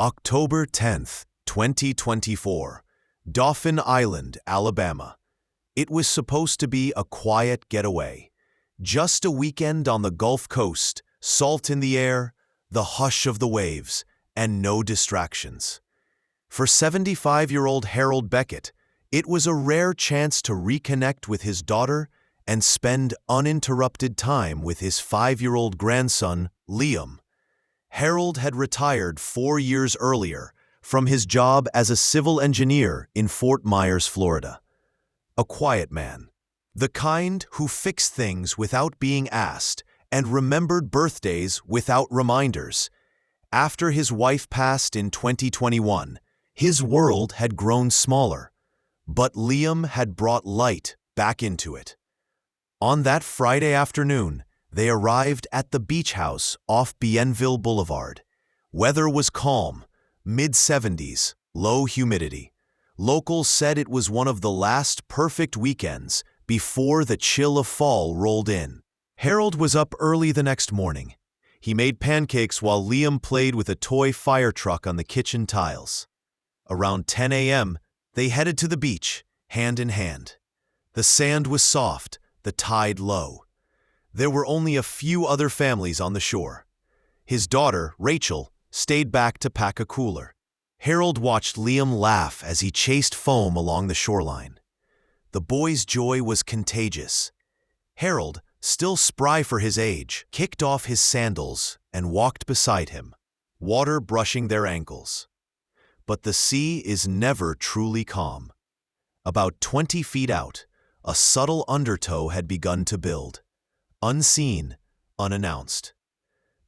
October 10th, 2024, Dauphin Island, Alabama. It was supposed to be a quiet getaway. Just a weekend on the Gulf Coast, salt in the air, the hush of the waves, and no distractions. For 75-year-old Harold Beckett, it was a rare chance to reconnect with his daughter and spend uninterrupted time with his 5-year-old grandson, Liam. Harold had retired 4 years earlier from his job as a civil engineer in Fort Myers, Florida. A quiet man, the kind who fixed things without being asked and remembered birthdays without reminders. After his wife passed in 2021, his world had grown smaller, but Liam had brought light back into it. On that Friday afternoon, they arrived at the beach house off Bienville Boulevard. Weather was calm, mid-70s, low humidity. Locals said it was one of the last perfect weekends before the chill of fall rolled in. Harold was up early the next morning. He made pancakes while Liam played with a toy fire truck on the kitchen tiles. Around 10 a.m., they headed to the beach, hand in hand. The sand was soft, the tide low. There were only a few other families on the shore. His daughter, Rachel, stayed back to pack a cooler. Harold watched Liam laugh as he chased foam along the shoreline. The boy's joy was contagious. Harold, still spry for his age, kicked off his sandals and walked beside him, water brushing their ankles. But the sea is never truly calm. About 20 feet out, a subtle undertow had begun to build. Unseen, unannounced.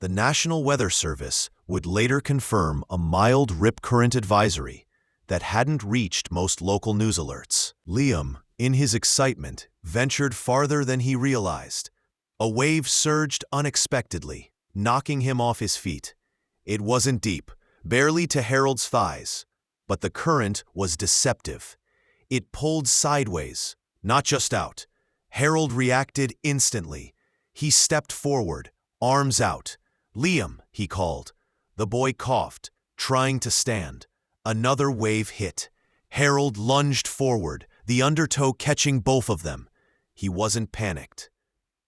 The National Weather Service would later confirm a mild rip current advisory that hadn't reached most local news alerts. Liam, in his excitement, ventured farther than he realized. A wave surged unexpectedly, knocking him off his feet. It wasn't deep, barely to Harold's thighs, but the current was deceptive. It pulled sideways, not just out. Harold reacted instantly. He stepped forward, arms out. "Liam," he called. The boy coughed, trying to stand. Another wave hit. Harold lunged forward, the undertow catching both of them. He wasn't panicked.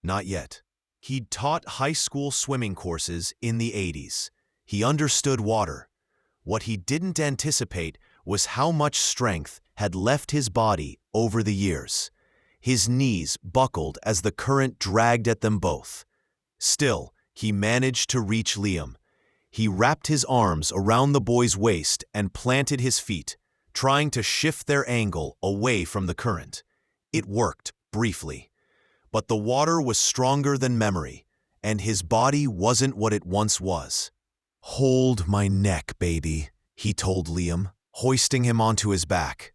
Not yet. He'd taught high school swimming courses in the 80s. He understood water. What he didn't anticipate was how much strength had left his body over the years. His knees buckled as the current dragged at them both. Still, he managed to reach Liam. He wrapped his arms around the boy's waist and planted his feet, trying to shift their angle away from the current. It worked, briefly. But the water was stronger than memory, and his body wasn't what it once was. "Hold my neck, baby," he told Liam, hoisting him onto his back.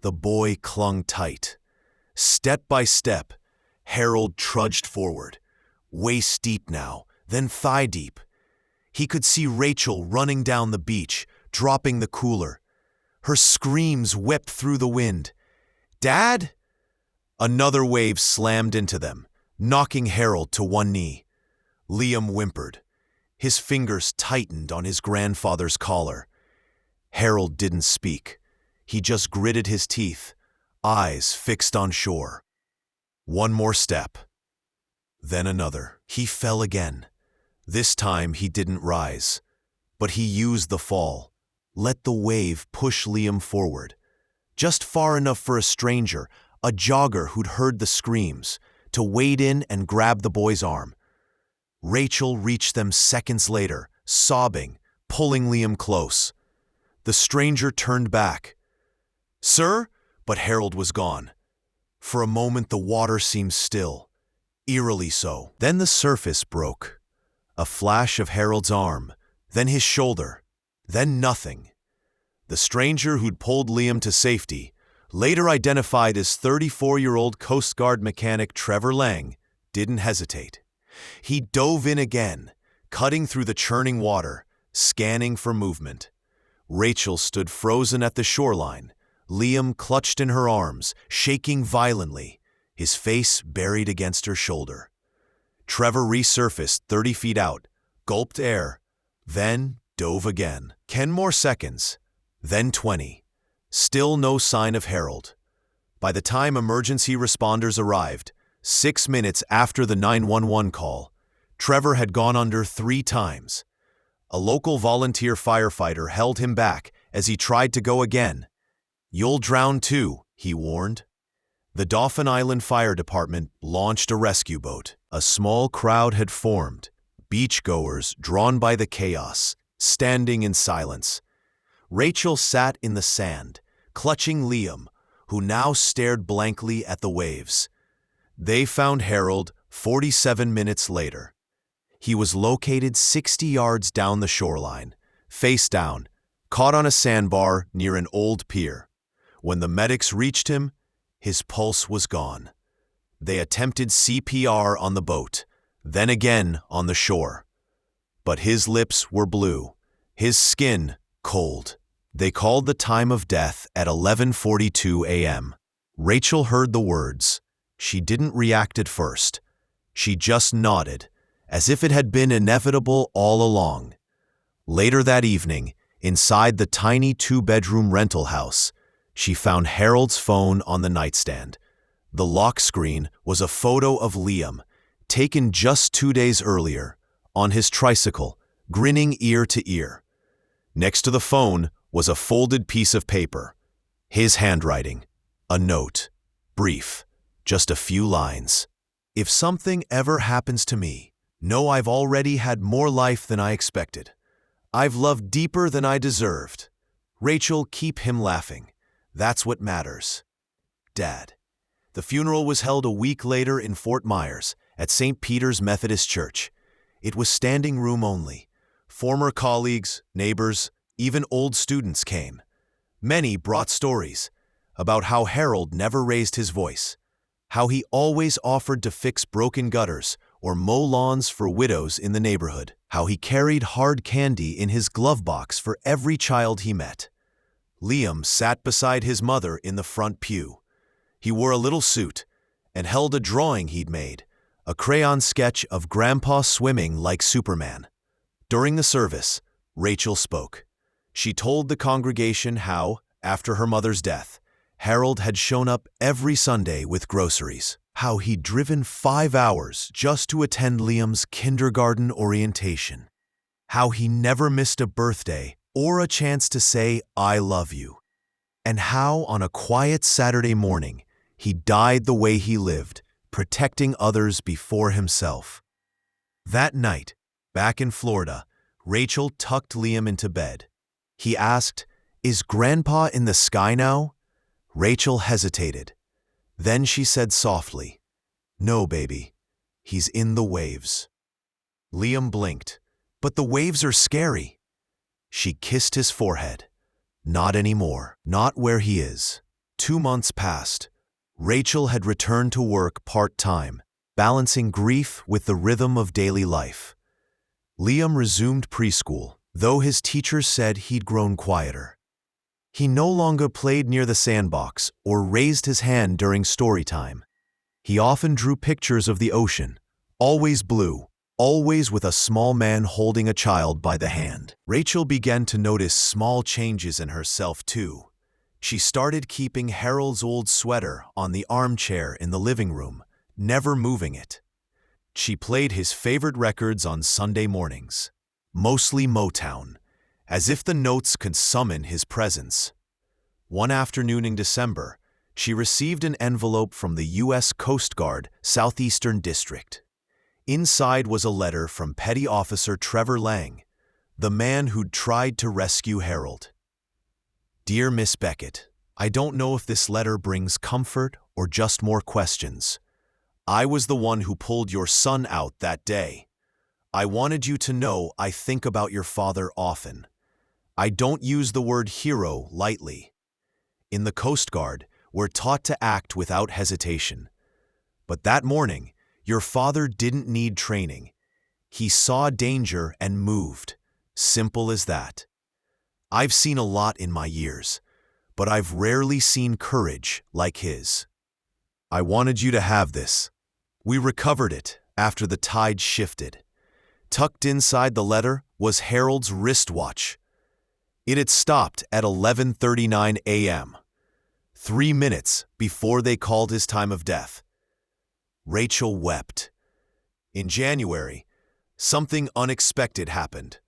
The boy clung tight. Step by step, Harold trudged forward, waist deep now, then thigh deep. He could see Rachel running down the beach, dropping the cooler. Her screams whipped through the wind. "Dad!" Another wave slammed into them, knocking Harold to one knee. Liam whimpered. His fingers tightened on his grandfather's collar. Harold didn't speak. He just gritted his teeth, eyes fixed on shore. One more step. Then another. He fell again. This time he didn't rise, but he used the fall. Let the wave push Liam forward. Just far enough for a stranger, a jogger who'd heard the screams, to wade in and grab the boy's arm. Rachel reached them seconds later, sobbing, pulling Liam close. The stranger turned back. "Sir?" But Harold was gone. For a moment the water seemed still, eerily so. Then the surface broke. A flash of Harold's arm, then his shoulder, then nothing. The stranger who'd pulled Liam to safety, later identified as 34-year-old Coast Guard mechanic Trevor Lang, didn't hesitate. He dove in again, cutting through the churning water, scanning for movement. Rachel stood frozen at the shoreline, Liam clutched in her arms, shaking violently, his face buried against her shoulder. Trevor resurfaced 30 feet out, gulped air, then dove again. 10 more seconds, then 20. Still no sign of Harold. By the time emergency responders arrived, 6 minutes after the 911 call, Trevor had gone under 3 times. A local volunteer firefighter held him back as he tried to go again. "You'll drown too," he warned. The Dauphin Island Fire Department launched a rescue boat. A small crowd had formed, beachgoers drawn by the chaos, standing in silence. Rachel sat in the sand, clutching Liam, who now stared blankly at the waves. They found Harold 47 minutes later. He was located 60 yards down the shoreline, face down, caught on a sandbar near an old pier. When the medics reached him, his pulse was gone. They attempted CPR on the boat, then again on the shore. But his lips were blue, his skin cold. They called the time of death at 11:42 a.m. Rachel heard the words. She didn't react at first. She just nodded, as if it had been inevitable all along. Later that evening, inside the tiny 2-bedroom rental house, she found Harold's phone on the nightstand. The lock screen was a photo of Liam, taken just 2 days earlier, on his tricycle, grinning ear to ear. Next to the phone was a folded piece of paper. His handwriting. A note. Brief. Just a few lines. "If something ever happens to me, know I've already had more life than I expected. I've loved deeper than I deserved. Rachel, keep him laughing. That's what matters. Dad." The funeral was held a week later in Fort Myers at St. Peter's Methodist Church. It was standing room only. Former colleagues, neighbors, even old students came. Many brought stories about how Harold never raised his voice, how he always offered to fix broken gutters or mow lawns for widows in the neighborhood, how he carried hard candy in his glove box for every child he met. Liam sat beside his mother in the front pew. He wore a little suit and held a drawing he'd made, a crayon sketch of Grandpa swimming like Superman. During the service, Rachel spoke. She told the congregation how, after her mother's death, Harold had shown up every Sunday with groceries, how he'd driven 5 hours just to attend Liam's kindergarten orientation, how he never missed a birthday or a chance to say, "I love you," and how on a quiet Saturday morning, he died the way he lived, protecting others before himself. That night, back in Florida, Rachel tucked Liam into bed. He asked, "Is Grandpa in the sky now?" Rachel hesitated. Then she said softly, "No, baby, he's in the waves." Liam blinked. "But the waves are scary." She kissed his forehead. "Not anymore, not where he is." 2 months passed. Rachel had returned to work part-time, balancing grief with the rhythm of daily life. Liam resumed preschool, though his teachers said he'd grown quieter. He no longer played near the sandbox or raised his hand during story time. He often drew pictures of the ocean, always blue, always with a small man holding a child by the hand. Rachel began to notice small changes in herself too. She started keeping Harold's old sweater on the armchair in the living room, never moving it. She played his favorite records on Sunday mornings, mostly Motown, as if the notes could summon his presence. One afternoon in December, she received an envelope from the U.S. Coast Guard Southeastern District. Inside was a letter from Petty Officer Trevor Lang, the man who'd tried to rescue Harold. "Dear Miss Beckett, I don't know if this letter brings comfort or just more questions. I was the one who pulled your son out that day. I wanted you to know I think about your father often. I don't use the word hero lightly. In the Coast Guard, we're taught to act without hesitation. But that morning, your father didn't need training. He saw danger and moved. Simple as that. I've seen a lot in my years, but I've rarely seen courage like his. I wanted you to have this." We recovered it after the tide shifted. Tucked inside the letter was Harold's wristwatch. It had stopped at 11:39 a.m., 3 minutes before they called his time of death. Rachel wept. In January, something unexpected happened.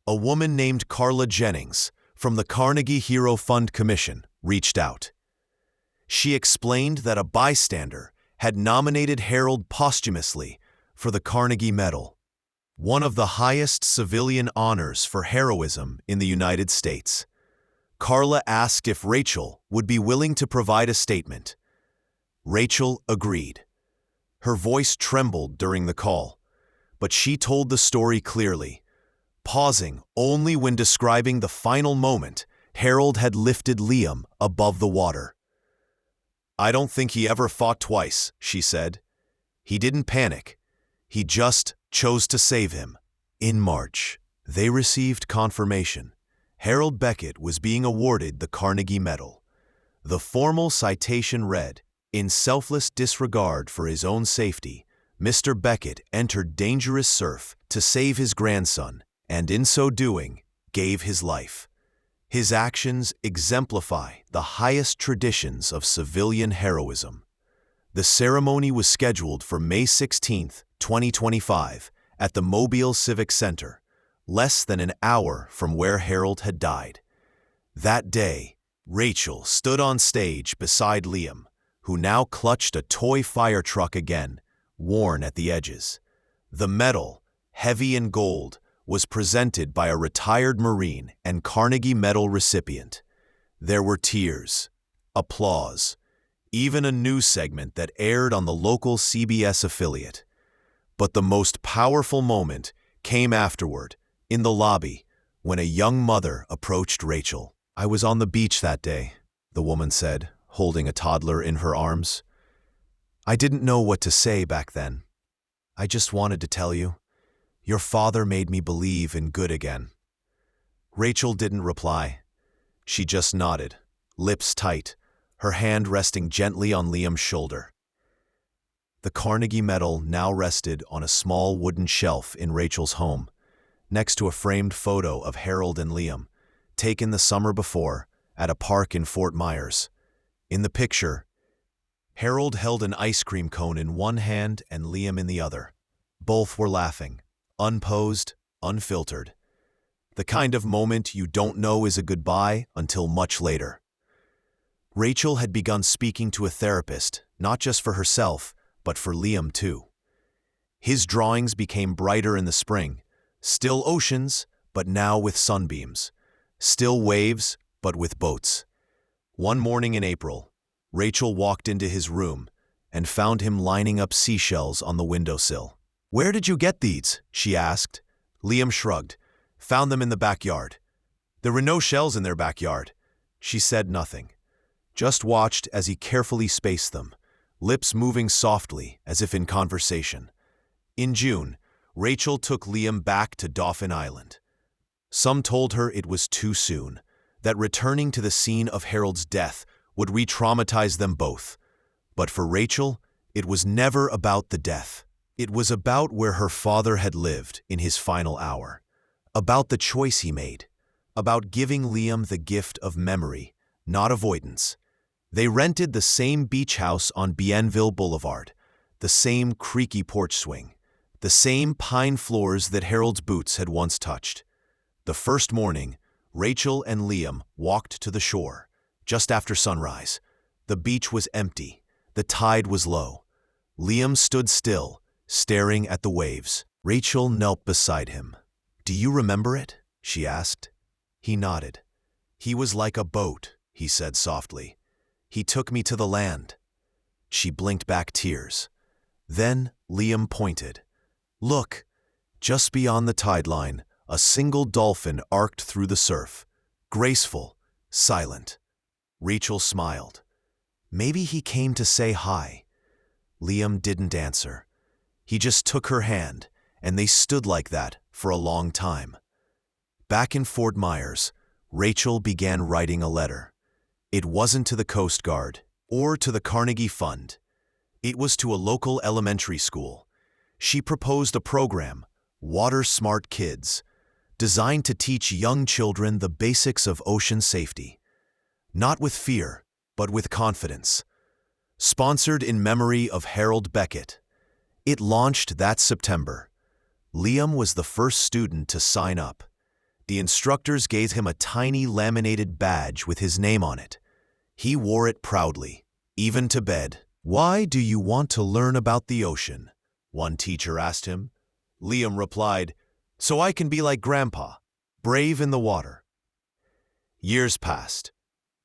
A woman named Carla Jennings from the Carnegie Hero Fund Commission reached out. She explained that a bystander had nominated Harold posthumously for the Carnegie Medal, one of the highest civilian honors for heroism in the United States. Carla asked if Rachel would be willing to provide a statement. Rachel agreed. Her voice trembled during the call, but she told the story clearly, pausing only when describing the final moment Harold had lifted Liam above the water. "I don't think he ever fought twice," she said. "He didn't panic. He just chose to save him." In March, they received confirmation. Harold Beckett was being awarded the Carnegie Medal. The formal citation read, "In selfless disregard for his own safety, Mr. Beckett entered dangerous surf to save his grandson, and in so doing, gave his life." His actions exemplify the highest traditions of civilian heroism. The ceremony was scheduled for May 16, 2025, at the Mobile Civic Center, less than an hour from where Harold had died. That day, Rachel stood on stage beside Liam, who now clutched a toy fire truck again, worn at the edges. The medal, heavy in gold, was presented by a retired Marine and Carnegie Medal recipient. There were tears, applause, even a news segment that aired on the local CBS affiliate. But the most powerful moment came afterward, in the lobby, when a young mother approached Rachel. "I was on the beach that day," the woman said, holding a toddler in her arms. "I didn't know what to say back then. I just wanted to tell you, your father made me believe in good again." Rachel didn't reply. She just nodded, lips tight, her hand resting gently on Liam's shoulder. The Carnegie Medal now rested on a small wooden shelf in Rachel's home, next to a framed photo of Harold and Liam, taken the summer before at a park in Fort Myers. In the picture, Harold held an ice cream cone in one hand and Liam in the other. Both were laughing, unposed, unfiltered. The kind of moment you don't know is a goodbye until much later. Rachel had begun speaking to a therapist, not just for herself, but for Liam too. His drawings became brighter in the spring, still oceans, but now with sunbeams, still waves, but with boats. One morning in April, Rachel walked into his room and found him lining up seashells on the windowsill. "Where did you get these?" she asked. Liam shrugged. "Found them in the backyard." "There were no shells in their backyard." She said nothing, just watched as he carefully spaced them, lips moving softly as if in conversation. In June, Rachel took Liam back to Dauphin Island. Some told her it was too soon, that returning to the scene of Harold's death would re-traumatize them both. But for Rachel, it was never about the death. It was about where her father had lived in his final hour, about the choice he made, about giving Liam the gift of memory, not avoidance. They rented the same beach house on Bienville Boulevard, the same creaky porch swing, the same pine floors that Harold's boots had once touched. The first morning, Rachel and Liam walked to the shore, just after sunrise. The beach was empty. The tide was low. Liam stood still, staring at the waves. Rachel knelt beside him. "Do you remember it?" she asked. He nodded. "He was like a boat," he said softly. "He took me to the land." She blinked back tears. Then Liam pointed. "Look, just beyond the tide line, a single dolphin arced through the surf, graceful, silent." Rachel smiled. "Maybe he came to say hi." Liam didn't answer. He just took her hand, and they stood like that for a long time. Back in Fort Myers, Rachel began writing a letter. It wasn't to the Coast Guard or to the Carnegie Fund. It was to a local elementary school. She proposed a program, Water Smart Kids. designed to teach young children the basics of ocean safety. Not with fear, but with confidence. Sponsored in memory of Harold Beckett. It launched that September. Liam was the first student to sign up. The instructors gave him a tiny laminated badge with his name on it. He wore it proudly, even to bed. "Why do you want to learn about the ocean?" one teacher asked him. Liam replied, "So I can be like Grandpa, brave in the water." Years passed.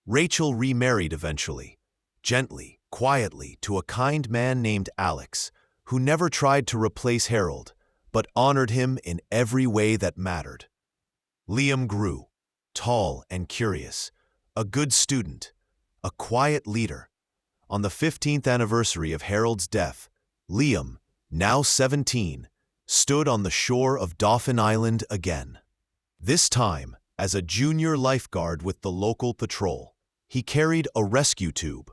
Rachel remarried eventually, gently, quietly, to a kind man named Alex, who never tried to replace Harold, but honored him in every way that mattered. Liam grew, tall and curious, a good student, a quiet leader. On the 15th anniversary of Harold's death, Liam, now 17, stood on the shore of Dauphin Island again. This time, as a junior lifeguard with the local patrol, he carried a rescue tube,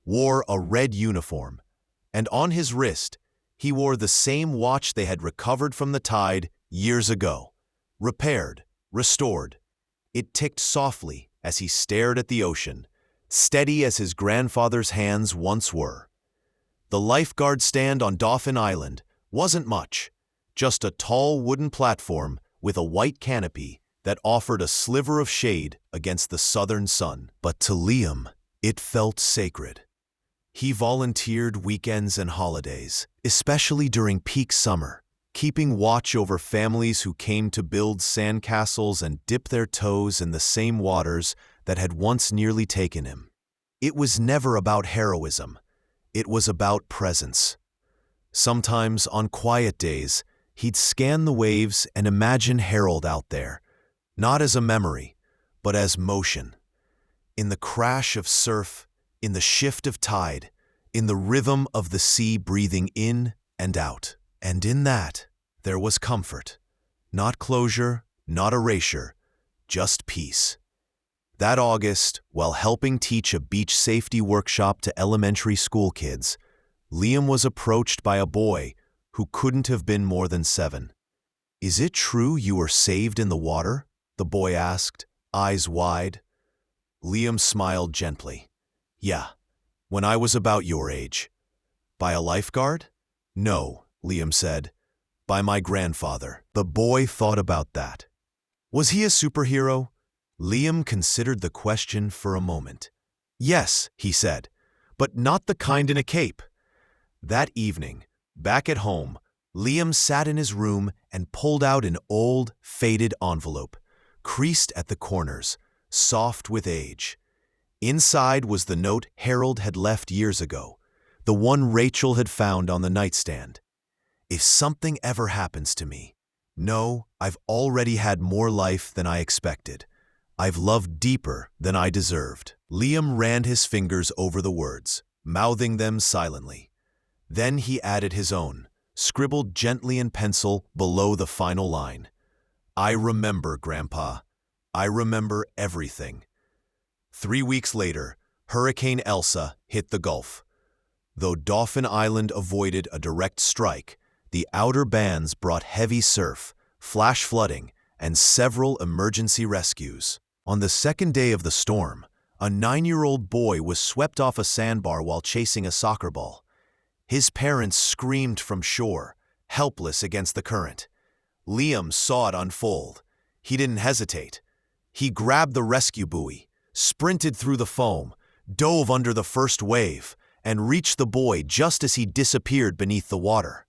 wore a red uniform, and on his wrist, he wore the same watch they had recovered from the tide years ago. Repaired, restored. It ticked softly as he stared at the ocean, steady as his grandfather's hands once were. The lifeguard stand on Dauphin Island wasn't much, just a tall wooden platform with a white canopy that offered a sliver of shade against the southern sun. But to Liam, it felt sacred. He volunteered weekends and holidays, especially during peak summer, keeping watch over families who came to build sandcastles and dip their toes in the same waters that had once nearly taken him. It was never about heroism. It was about presence. Sometimes, on quiet days, he'd scan the waves and imagine Harold out there, not as a memory, but as motion. In the crash of surf, in the shift of tide, in the rhythm of the sea breathing in and out. And in that, there was comfort. Not closure, not erasure, just peace. That August, while helping teach a beach safety workshop to elementary school kids, Liam was approached by a boy who couldn't have been more than 7. "Is it true you were saved in the water?" the boy asked, eyes wide. Liam smiled gently. "Yeah, when I was about your age." "By a lifeguard?" "No," Liam said. "By my grandfather." The boy thought about that. Was he a superhero? Liam considered the question for a moment. "Yes," he said, "but not the kind in a cape." That evening, back at home, Liam sat in his room and pulled out an old, faded envelope, creased at the corners, soft with age. Inside was the note Harold had left years ago, the one Rachel had found on the nightstand. "If something ever happens to me, know I've already had more life than I expected. I've loved deeper than I deserved." Liam ran his fingers over the words, mouthing them silently. Then he added his own, scribbled gently in pencil below the final line. "I remember, Grandpa. I remember everything." 3 weeks later, Hurricane Elsa hit the Gulf. Though Dauphin Island avoided a direct strike, the outer bands brought heavy surf, flash flooding, and several emergency rescues. On the second day of the storm, a 9-year-old boy was swept off a sandbar while chasing a soccer ball. His parents screamed from shore, helpless against the current. Liam saw it unfold. He didn't hesitate. He grabbed the rescue buoy, sprinted through the foam, dove under the first wave, and reached the boy just as he disappeared beneath the water.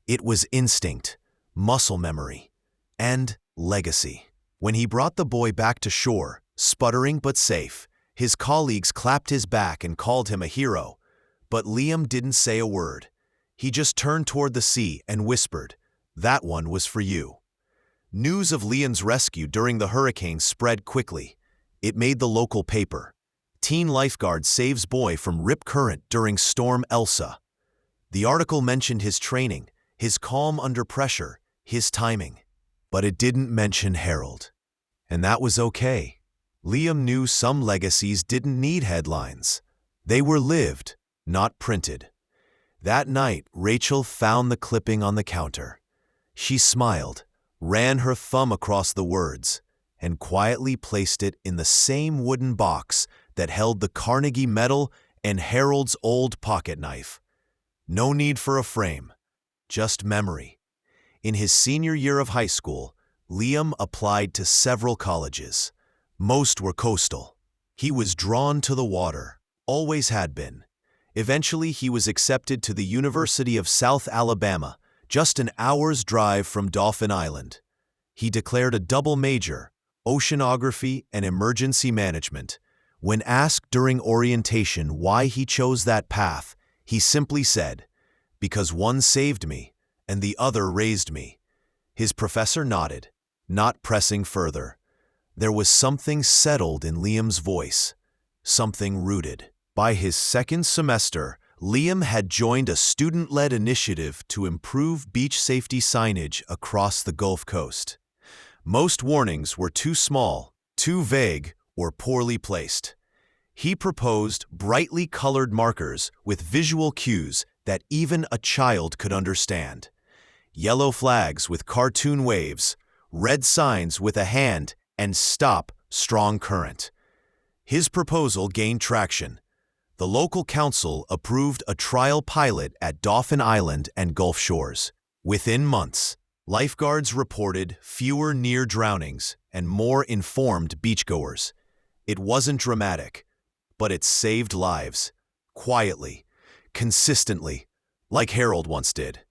It was instinct, muscle memory, and legacy. When he brought the boy back to shore, sputtering but safe, his colleagues clapped his back and called him a hero. But Liam didn't say a word. He just turned toward the sea and whispered, "That one was for you." News of Liam's rescue during the hurricane spread quickly. It made the local paper. "Teen lifeguard saves boy from rip current during Storm Elsa." The article mentioned his training, his calm under pressure, his timing. But it didn't mention Harold. And that was okay. Liam knew some legacies didn't need headlines. They were lived, not printed. That night, Rachel found the clipping on the counter. She smiled, ran her thumb across the words, and quietly placed it in the same wooden box that held the Carnegie Medal and Harold's old pocket knife. No need for a frame, just memory. In his senior year of high school, Liam applied to several colleges. Most were coastal. He was drawn to the water, always had been. Eventually, he was accepted to the University of South Alabama, just an hour's drive from Dauphin Island. He declared a double major, oceanography and emergency management. When asked during orientation why he chose that path, he simply said, "Because one saved me and the other raised me." His professor nodded, not pressing further. There was something settled in Liam's voice, something rooted. By his second semester, Liam had joined a student-led initiative to improve beach safety signage across the Gulf Coast. Most warnings were too small, too vague, or poorly placed. He proposed brightly colored markers with visual cues that even a child could understand. Yellow flags with cartoon waves, red signs with a hand, and "Stop, Strong Current." His proposal gained traction. The local council approved a trial pilot at Dauphin Island and Gulf Shores. Within months, lifeguards reported fewer near drownings and more informed beachgoers. It wasn't dramatic, but it saved lives, quietly, consistently, like Harold once did.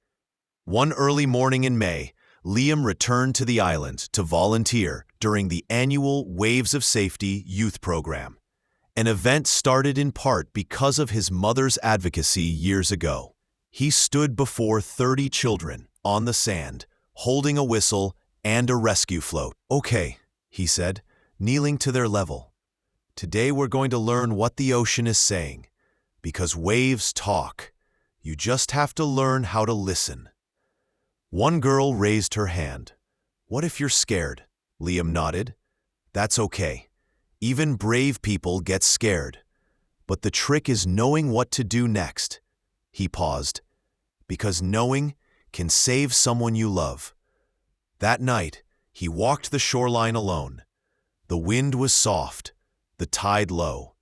One early morning in May, Liam returned to the island to volunteer during the annual Waves of Safety youth program. An event started in part because of his mother's advocacy years ago. He stood before 30 children on the sand, holding a whistle and a rescue float. "Okay," he said, kneeling to their level. "Today we're going to learn what the ocean is saying, because waves talk. You just have to learn how to listen." One girl raised her hand. "What if you're scared?" Liam nodded. "That's okay. Even brave people get scared. But the trick is knowing what to do next." He paused. "Because knowing can save someone you love." That night, he walked the shoreline alone. The wind was soft, the tide low.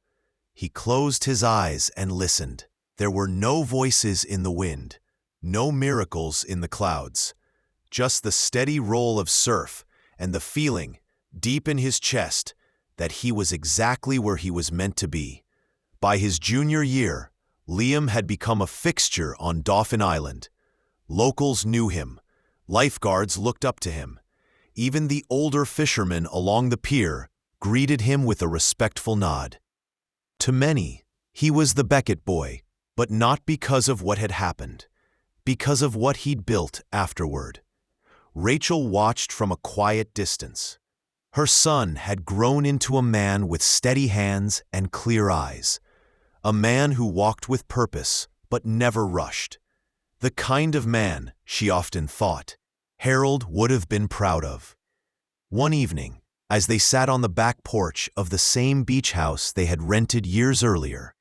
He closed his eyes and listened. There were no voices in the wind, no miracles in the clouds, just the steady roll of surf and the feeling, deep in his chest, that he was exactly where he was meant to be. By his junior year, Liam had become a fixture on Dauphin Island. Locals knew him. Lifeguards looked up to him. Even the older fishermen along the pier greeted him with a respectful nod. To many, he was the Beckett boy, but not because of what had happened, because of what he'd built afterward. Rachel watched from a quiet distance. Her son had grown into a man with steady hands and clear eyes, a man who walked with purpose but never rushed. The kind of man, she often thought, Harold would have been proud of. One evening, as they sat on the back porch of the same beach house they had rented years earlier,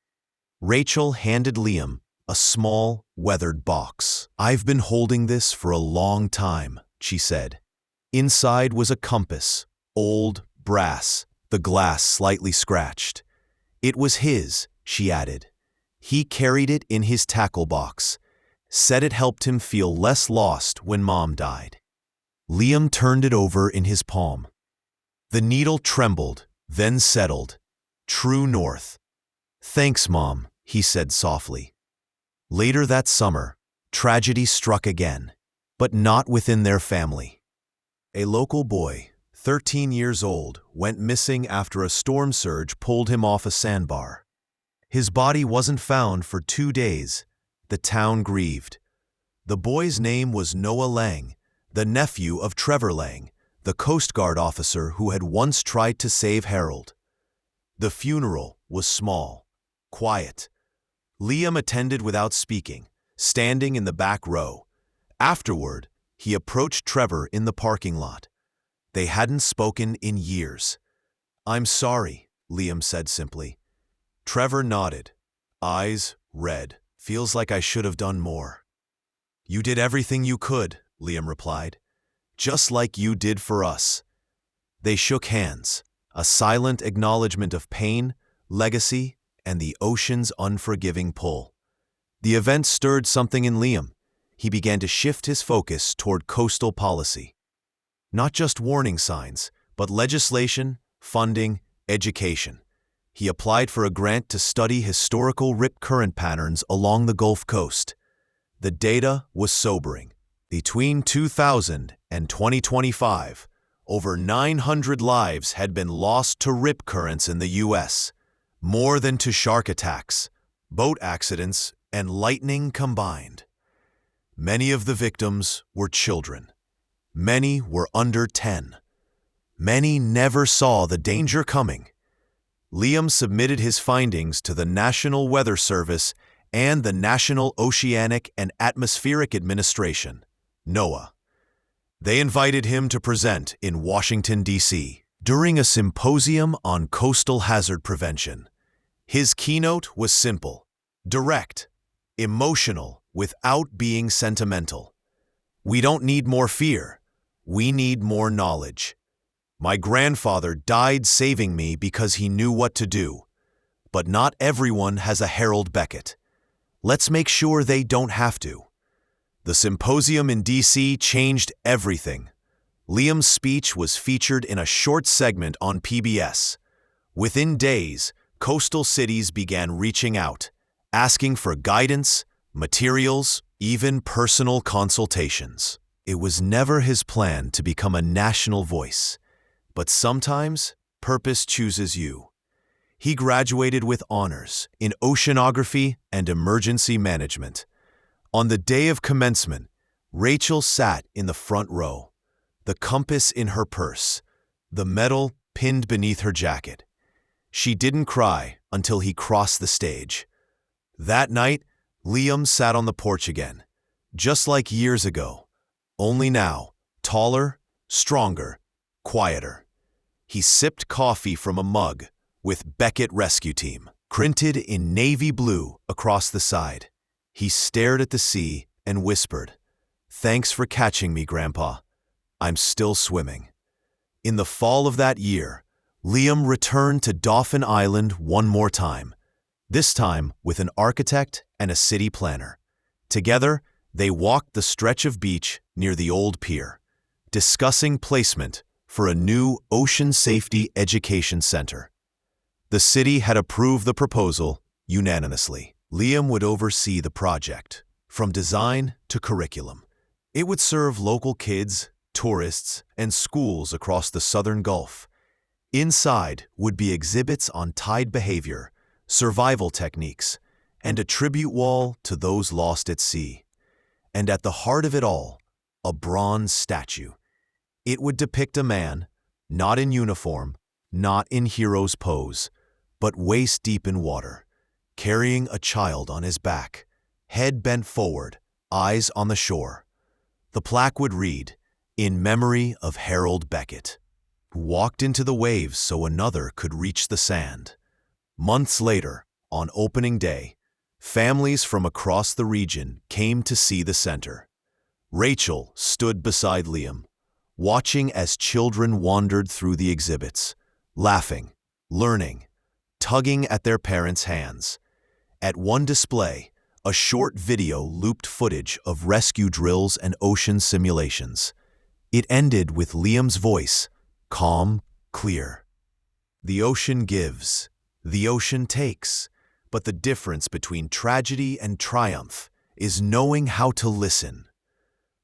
Rachel handed Liam a small, weathered box. "I've been holding this for a long time," she said. Inside was a compass, old, brass, the glass slightly scratched. "It was his," she added. "He carried it in his tackle box, said it helped him feel less lost when Mom died." Liam turned it over in his palm. The needle trembled, then settled. True north. "Thanks, Mom," he said softly. Later that summer, tragedy struck again, but not within their family. A local boy, 13 years old, went missing after a storm surge pulled him off a sandbar. His body wasn't found for 2 days. The town grieved. The boy's name was Noah Lang, the nephew of Trevor Lang, the Coast Guard officer who had once tried to save Harold. The funeral was small, quiet. Liam attended without speaking, standing in the back row. Afterward, he approached Trevor in the parking lot. They hadn't spoken in years. "I'm sorry," Liam said simply. Trevor nodded, eyes red. "Feels like I should have done more." "You did everything you could," Liam replied. just like you did for us." They shook hands, a silent acknowledgement of pain, legacy, and the ocean's unforgiving pull. The event stirred something in Liam. He began to shift his focus toward coastal policy. Not just warning signs, but legislation, funding, education. He applied for a grant to study historical rip current patterns along the Gulf Coast. The data was sobering. Between 2000 and 2025, over 900 lives had been lost to rip currents in the U.S., more than to shark attacks, boat accidents, and lightning combined. Many of the victims were children. Many were under 10. Many never saw the danger coming. Liam submitted his findings to the National Weather Service and the National Oceanic and Atmospheric Administration, NOAA. They invited him to present in Washington, D.C. during a symposium on coastal hazard prevention. His keynote was simple, direct, emotional, without being sentimental. "We don't need more fear. We need more knowledge. My grandfather died saving me because he knew what to do. But not everyone has a Harold Beckett. Let's make sure they don't have to." The symposium in D.C. changed everything. Liam's speech was featured in a short segment on PBS. Within days, coastal cities began reaching out, asking for guidance, materials, even personal consultations. It was never his plan to become a national voice, but sometimes purpose chooses you. He graduated with honors in oceanography and emergency management. On the day of commencement, Rachel sat in the front row, the compass in her purse, the medal pinned beneath her jacket. She didn't cry until he crossed the stage. That night, Liam sat on the porch again, just like years ago, only now, taller, stronger, quieter. He sipped coffee from a mug with Beckett Rescue Team, printed in navy blue across the side. He stared at the sea and whispered, "Thanks for catching me, Grandpa. I'm still swimming." In the fall of that year, Liam returned to Dauphin Island one more time, this time with an architect and a city planner. Together, they walked the stretch of beach near the old pier, discussing placement for a new ocean safety education center. The city had approved the proposal unanimously. Liam would oversee the project, from design to curriculum. It would serve local kids, tourists, and schools across the southern Gulf. Inside would be exhibits on tide behavior, survival techniques, and a tribute wall to those lost at sea. And at the heart of it all, a bronze statue. It would depict a man, not in uniform, not in hero's pose, but waist-deep in water, carrying a child on his back, head bent forward, eyes on the shore. The plaque would read, "In memory of Harold Beckett, who walked into the waves so another could reach the sand." Months later, on opening day, families from across the region came to see the center. Rachel stood beside Liam, watching as children wandered through the exhibits, laughing, learning, tugging at their parents' hands. At one display, a short video looped footage of rescue drills and ocean simulations. It ended with Liam's voice, calm, clear. "The ocean gives, the ocean takes, but the difference between tragedy and triumph is knowing how to listen."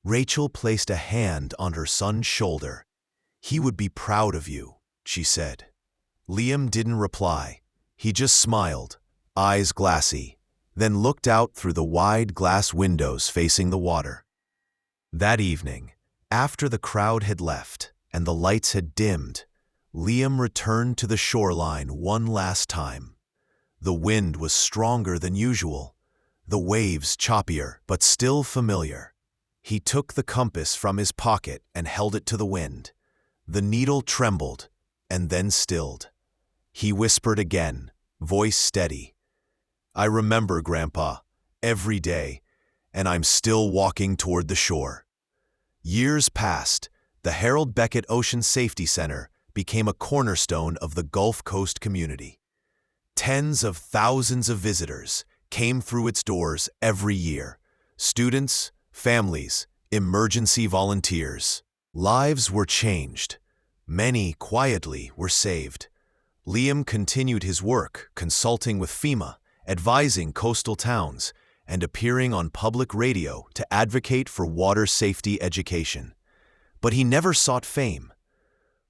Rachel placed a hand on her son's shoulder. "He would be proud of you," she said. Liam didn't reply. He just smiled, eyes glassy, then looked out through the wide glass windows facing the water. That evening, after the crowd had left and the lights had dimmed, Liam returned to the shoreline one last time. The wind was stronger than usual, the waves choppier but still familiar. He took the compass from his pocket and held it to the wind. The needle trembled and then stilled. He whispered again, voice steady, "I remember, Grandpa, every day, and I'm still walking toward the shore." Years passed, the Harold Beckett Ocean Safety Center became a cornerstone of the Gulf Coast community. Tens of thousands of visitors came through its doors every year. Students, families, emergency volunteers. Lives were changed. Many quietly were saved. Liam continued his work, consulting with FEMA, advising coastal towns, and appearing on public radio to advocate for water safety education. But he never sought fame.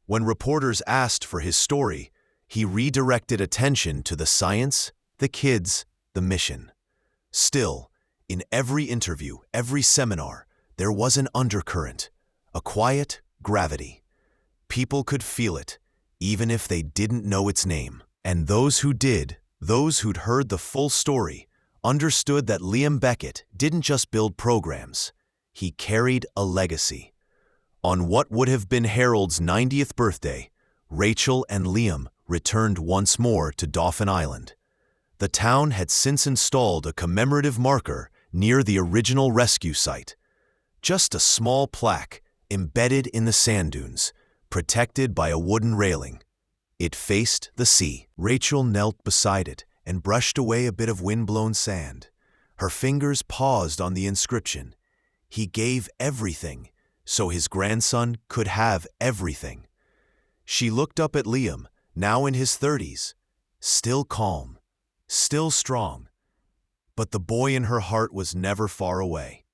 When reporters asked for his story, he redirected attention to the science, the kids, the mission. Still, in every interview, every seminar, there was an undercurrent, a quiet gravity. People could feel it, even if they didn't know its name. And those who did, those who'd heard the full story, understood that Liam Beckett didn't just build programs, he carried a legacy. On what would have been Harold's 90th birthday, Rachel and Liam returned once more to Dauphin Island. The town had since installed a commemorative marker near the original rescue site. Just a small plaque embedded in the sand dunes, protected by a wooden railing. It faced the sea. Rachel knelt beside it and brushed away a bit of wind-blown sand. Her fingers paused on the inscription. He gave everything, so his grandson could have everything. She looked up at Liam, now in his 30s, still calm, still strong. But the boy in her heart was never far away.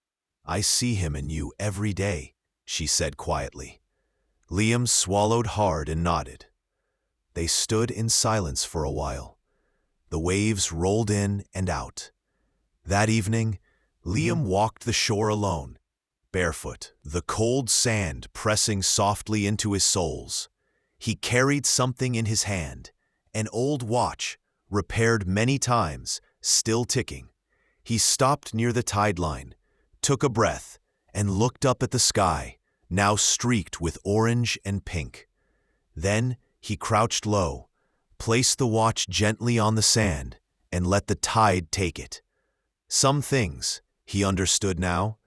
"I see him in you every day," she said quietly. Liam swallowed hard and nodded. They stood in silence for a while. The waves rolled in and out. That evening, Liam walked the shore alone, barefoot, the cold sand pressing softly into his soles. He carried something in his hand, an old watch, repaired many times, still ticking. He stopped near the tide line, took a breath, and looked up at the sky, now streaked with orange and pink. Then he crouched low, placed the watch gently on the sand, and let the tide take it. Some things, he understood now,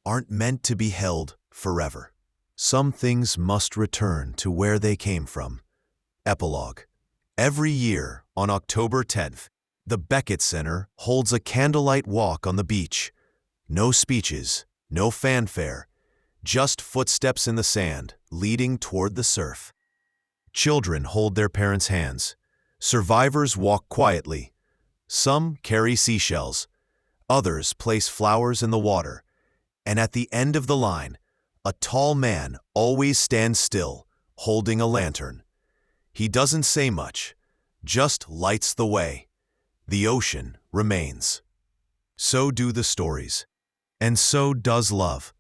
aren't meant to be held forever. Some things must return to where they came from. Epilogue. Every year, on October 10th, the Beckett Center holds a candlelight walk on the beach. No speeches, no fanfare, just footsteps in the sand leading toward the surf. Children hold their parents' hands. Survivors walk quietly. Some carry seashells. Others place flowers in the water. And at the end of the line, a tall man always stands still, holding a lantern. He doesn't say much, just lights the way. The ocean remains. So do the stories. And so does love.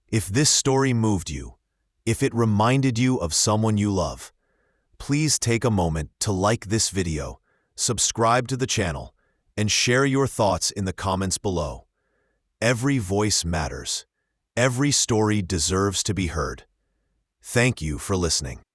If this story moved you, if it reminded you of someone you love, please take a moment to like this video, subscribe to the channel, and share your thoughts in the comments below. Every voice matters. Every story deserves to be heard. Thank you for listening.